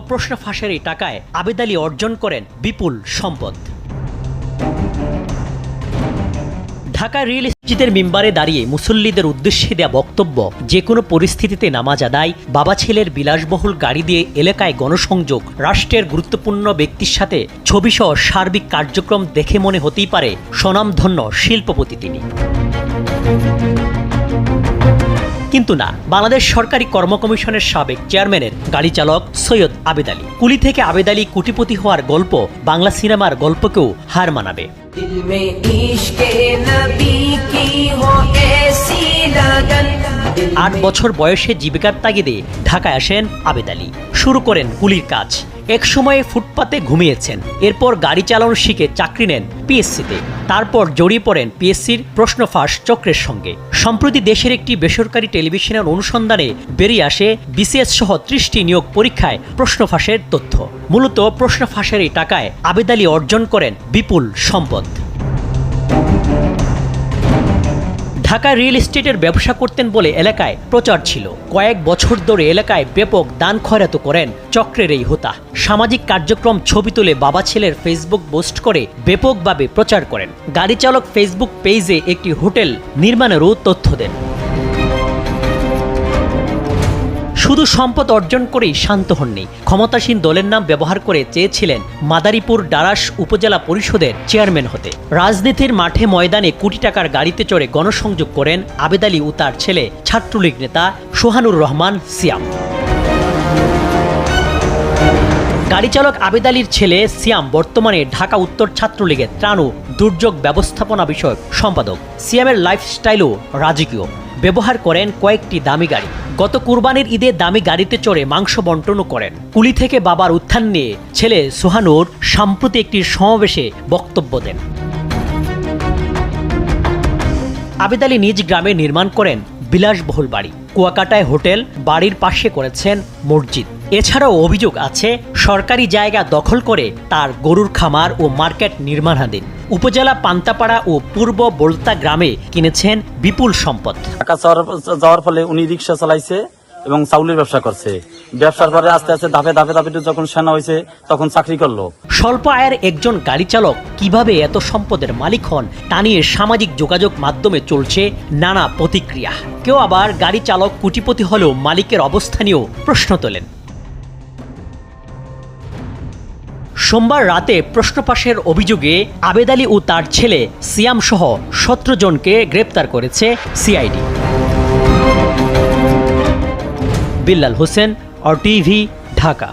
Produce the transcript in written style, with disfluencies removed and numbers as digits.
প্রশ্ন ফাঁসের এই টাকায় আবেদ আলী অর্জন করেন বিপুল সম্পদ। ঢাকা রিয়েল মসজিদের মিম্বারে দাঁড়িয়ে মুসল্লিদের উদ্দেশ্যে দেয়া বক্তব্য, যে কোনো পরিস্থিতিতে নামাজ আদায়, বাবা ছেলের বিলাসবহুল গাড়ি দিয়ে এলাকায় গণসংযোগ, রাষ্ট্রের গুরুত্বপূর্ণ ব্যক্তির সাথে ছবিসহ সার্বিক কার্যক্রম দেখে মনে হতেই পারে স্বনামধন্য শিল্পপতি তিনি। কিন্তু না, বাংলাদেশ সরকারি কর্ম কমিশনের সাবেক চেয়ারম্যানের গাড়ি চালক সৈয়দ আবেদ আলী। কুলি থেকে আবেদ আলী কোটিপতি হওয়ার গল্প বাংলা সিনেমার গল্পকেও হার মানাবে। 8 বছর বয়সে জীবিকার তাগিদে ঢাকায় আসেন আবেদ আলী। শুরু করেন কুলির কাজ। এক সময়ে ফুটপাতে ঘুমিয়েছেন, এরপর গাড়ি চালানো শিখে চাকরি নেন পিএসসিতে। তারপর জড়িয়ে পড়েন পিএসসির প্রশ্ন ফাঁস চক্রের সঙ্গে। সম্প্রতি দেশের একটি বেসরকারি টেলিভিশনের অনুসন্ধানে বেরিয়ে আসে বিসিএস সহ 30টি নিয়োগ পরীক্ষায় প্রশ্ন ফাঁসের তথ্য। মূলত প্রশ্ন ফাঁসের এই টাকায় আবেদ আলী অর্জন করেন বিপুল সম্পদ। ঢাকা রিয়েল এস্টেটের ব্যবসা করতেন বলে এলাকায় প্রচার ছিল। কয়েক বছর ধরে এলাকায় ব্যাপক দান খয়রাত করেন চক্রের এই হোতা। সামাজিক কার্যক্রম ছবি তুলে বাবা ছেলের ফেসবুক পোস্ট করে ব্যাপকভাবে প্রচার করেন। গাড়ি চালক ফেসবুক পেজে একটি হোটেল নির্মাণেরও তথ্য দেন। শুধু সম্পদ অর্জন করেই শান্ত হননি, ক্ষমতাসীন দলের নাম ব্যবহার করে চেয়েছিলেন মাদারীপুর ডারাস উপজেলা পরিষদের চেয়ারম্যান হতে। রাজনীতির মাঠে ময়দানে কোটি টাকার গাড়িতে চড়ে গণসংযোগ করেন আবেদ আলী ও তার ছেলে ছাত্রলীগ নেতা সোহানুর রহমান সিয়াম। গাড়ি চালক আবেদ আলীর ছেলে সিয়াম বর্তমানে ঢাকা উত্তর ছাত্রলীগের ত্রাণ ও দুর্যোগ ব্যবস্থাপনা বিষয়ক সম্পাদক। সিয়ামের লাইফস্টাইলও রাজকীয়, ব্যবহার করেন কয়েকটি দামি গাড়ি। গত কুরবানির ঈদে দামি গাড়িতে চড়ে মাংস বন্টনও করেন। কুলি থেকে বাবার উত্থান নিয়ে ছেলে সোহানুর সম্প্রতি একটি সমাবেশে বক্তব্য দেন। আবেদ আলী নিজ গ্রামে নির্মাণ করেন বিলাসবহুল বাড়ি, কুয়াকাটায় হোটেল, বাড়ির পাশে করেছেন মসজিদ। এছাড়াও অভিযোগ আছে সরকারি জায়গা দখল করে তার গরুর খামার ও মার্কেট নির্মাণাধীন। উপজেলা পান্তাপাড়া ও পূর্ব বলতা গ্রামে কিনেছেন বিপুল সম্পদ। ঢাকা যাওয়ার ফলে উনি রিক্সা চালাইছে এবং চাউলের ব্যবসা করছে। ব্যবসার পরে আস্তে আস্তে ধাপে ধাপে ধাপে যখন সেনা হয়েছে তখন চাকরি করলো। স্বল্প আয়ের একজন গাড়ি চালক কিভাবে এত সম্পদের মালিক হন তা নিয়ে সামাজিক যোগাযোগ মাধ্যমে চলছে নানা প্রতিক্রিয়া। কেউ আবার গাড়ি চালক কোটিপতি হলেও মালিকের অবস্থা নিয়েও প্রশ্ন তোলেন। সোমবার রাতে প্রশ্নফাঁসের অভিযোগে আবেদ আলী ও তার ছেলে সিয়াম সহ 17 জনকে গ্রেপ্তার করেছে সিআইডি। বিল্লাল হোসেন, RTV, ঢাকা।